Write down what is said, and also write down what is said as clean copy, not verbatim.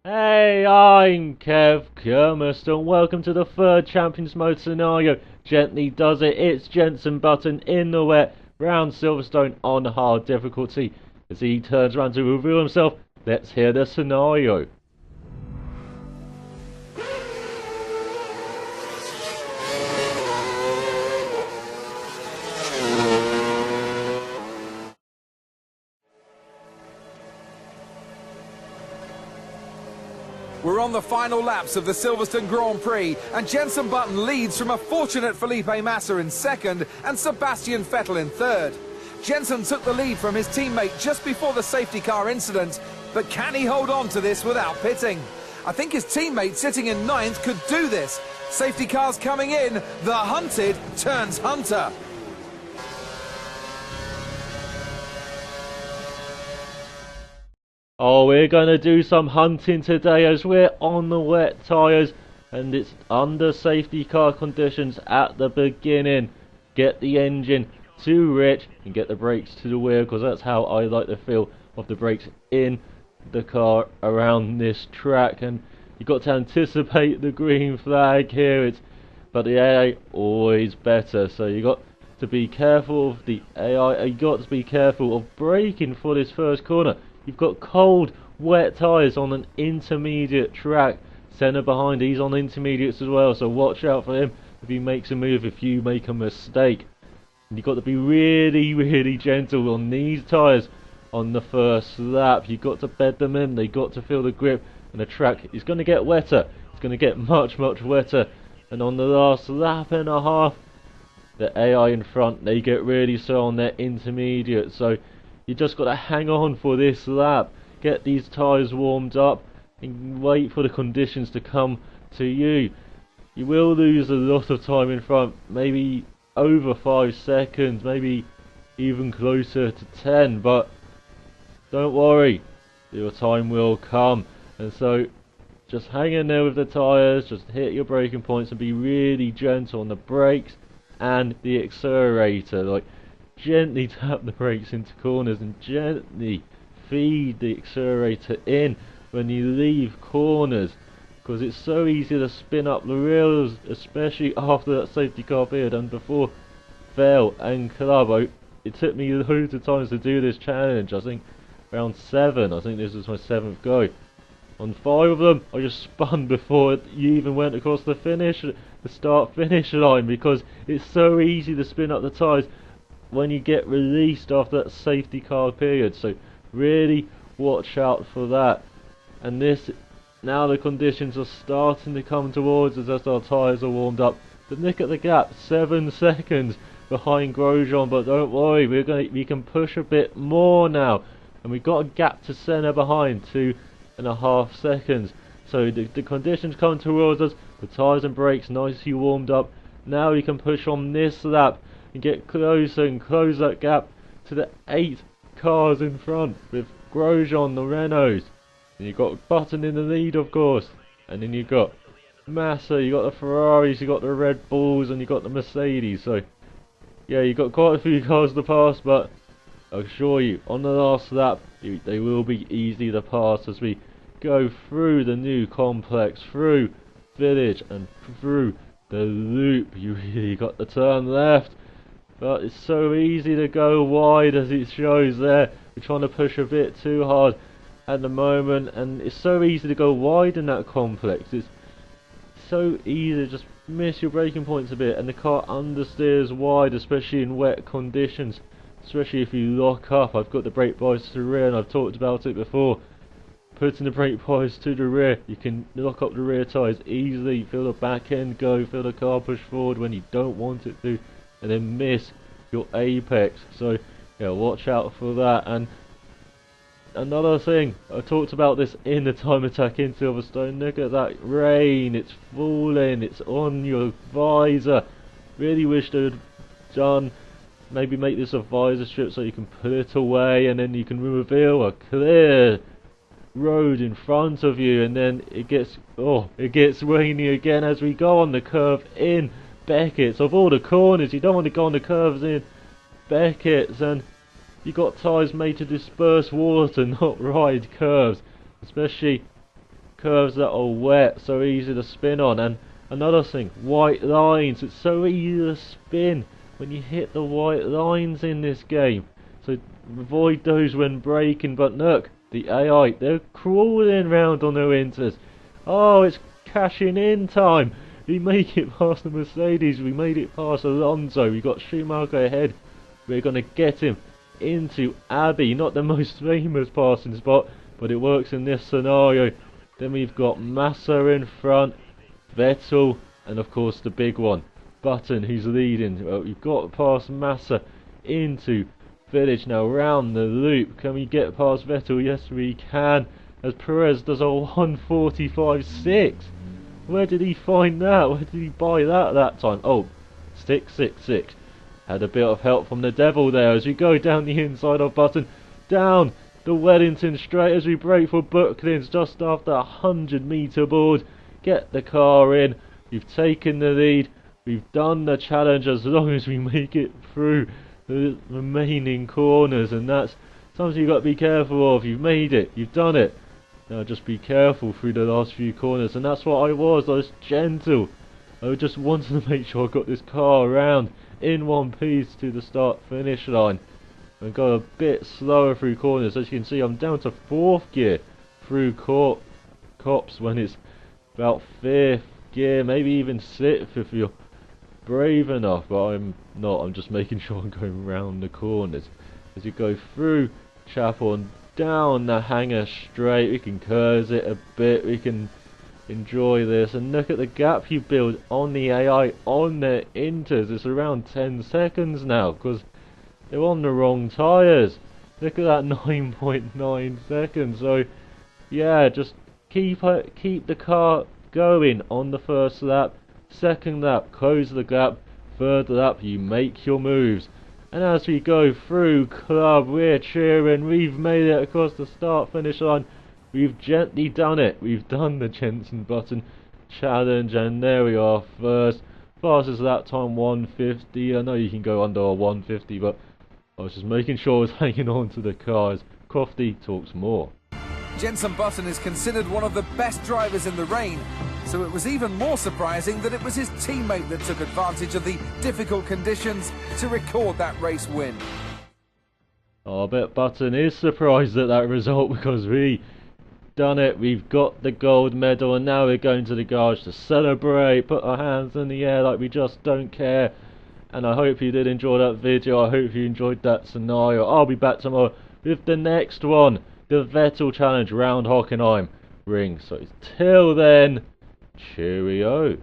Hey, I'm Kev Kermist, and welcome to the third Champions Mode scenario. Gently does it, it's Jensen Button in the wet, round Silverstone on hard difficulty. As he turns around to reveal himself, let's hear the scenario. We're on the final laps of the Silverstone Grand Prix, and Jensen Button leads from a fortunate Felipe Massa in second and Sebastian Vettel in third. Jensen took the lead from his teammate just before the safety car incident, but can he hold on to this without pitting? I think his teammate sitting in ninth could do this. Safety cars coming in, the hunted turns hunter. Oh, we're going to do some hunting today as we're on the wet tyres and it's under safety car conditions at the beginning. Get the engine to rich and get the brakes to the wheel, because that's how I like the feel of the brakes in the car around this track. And you've got to anticipate the green flag here, but the AI always better, so you got to be careful of the AI. You got to be careful of braking for this first corner. You've got cold, wet tyres on an intermediate track. Senna behind, he's on intermediates as well, so watch out for him if he makes a move, if you make a mistake. And you've got to be really, really gentle on these tyres on the first lap. You've got to bed them in, they've got to feel the grip, and the track is going to get wetter. It's going to get much, much wetter. And on the last lap and a half, the AI in front, they get really slow on their intermediate, so you just got to hang on for this lap, get these tyres warmed up and wait for the conditions to come to you. You will lose a lot of time in front, maybe over 5 seconds, maybe even closer to 10, but don't worry, your time will come. And so just hang in there with the tyres, just hit your braking points and be really gentle on the brakes and the accelerator. Like, gently tap the brakes into corners and gently feed the accelerator in when you leave corners, because it's so easy to spin up the rails, especially after that safety car period and before Fail and Club. It took me loads of times to do this challenge. I think around 7, I think this was my 7th go. On 5 of them I just spun before you even went across the start finish line, because it's so easy to spin up the tyres when you get released after that safety car period. So really watch out for that. And this, now the conditions are starting to come towards us as our tyres are warmed up. But look at the gap, 7 seconds behind Grosjean, but don't worry, we can push a bit more now, and we've got a gap to Senna behind, 2.5 seconds. So the conditions come towards us, the tyres and brakes nicely warmed up. Now we can push on this lap and get closer and close that gap to the 8 cars in front with Grosjean, the Renaults. And you've got Button in the lead, of course, and then you've got Massa, you've got the Ferraris, you've got the Red Bulls, and you've got the Mercedes. So yeah, you've got quite a few cars to pass, but I assure you, on the last lap they will be easy to pass as we go through the new complex, through Village and through the loop. You really got to turn left, but it's so easy to go wide, as it shows there. We're trying to push a bit too hard at the moment, and it's so easy to go wide in that complex. It's so easy to just miss your braking points a bit, and the car understeers wide, especially in wet conditions, especially if you lock up. I've got the brake bias to the rear, and I've talked about it before. Putting the brake bias to the rear, you can lock up the rear tyres easily, feel the back end go, feel the car push forward when you don't want it to, and then miss your apex. So yeah, watch out for that. And another thing, I talked about this in the time attack in Silverstone. Look at that rain, it's falling, it's on your visor. Really wish they would done, maybe make this a visor strip so you can put it away, and then you can reveal a clear road in front of you. And then it gets rainy again as we go on the curve in Beckett's. Of all the corners, you don't want to go on the curves in Beckett's, and you've got tyres made to disperse water, not ride curves, especially curves that are wet, so easy to spin on. And another thing, white lines, it's so easy to spin when you hit the white lines in this game, so avoid those when braking. But look, the AI, they're crawling round on the winters. Oh, it's cashing in time. We make it past the Mercedes, we made it past Alonso, we got Schumacher ahead. We're going to get him into Abbey, not the most famous passing spot, but it works in this scenario. Then we've got Massa in front, Vettel, and of course the big one, Button, who's leading. Well, we've got past Massa into Village now, round the loop. Can we get past Vettel? Yes we can, as Perez does a 1:45.6. Where did he find that? Where did he buy that time? Oh, 6.66. Had a bit of help from the devil there as we go down the inside of Button, down the Wellington straight as we brake for Brooklands just after a 100-metre board. Get the car in. We've taken the lead. We've done the challenge as long as we make it through the remaining corners, and that's something you've got to be careful of. You've made it. You've done it. Now just be careful through the last few corners, and that's what I was gentle. I just wanted to make sure I got this car around in one piece to the start finish line, and go a bit slower through corners. As you can see, I'm down to 4th gear through cops when it's about 5th gear, maybe even 6th if you're brave enough, but I'm not. I'm just making sure I'm going round the corners. As you go through Chapel and down the hangar straight, we can curve it a bit, we can enjoy this, and look at the gap you build on the AI on the inters. It's around 10 seconds now because they're on the wrong tyres. Look at that, 9.9 seconds. So yeah, just keep the car going on the first lap. Second lap, close the gap. Third lap, you make your moves. And as we go through club, we're cheering. We've made it across the start finish line. We've gently done it. We've done the Jenson Button challenge, and there we are, first. Fastest lap time 150. I know you can go under a 150, but I was just making sure I was hanging on to the cars. Crofty talks more. Jenson Button is considered one of the best drivers in the rain, so it was even more surprising that it was his teammate that took advantage of the difficult conditions to record that race win. Oh, I bet Button is surprised at that result, because we done it. We've got the gold medal, and now we're going to the garage to celebrate, put our hands in the air like we just don't care. And I hope you did enjoy that video. I hope you enjoyed that scenario. I'll be back tomorrow with the next one, the Vettel challenge round Hockenheim ring. So till then, cheerio.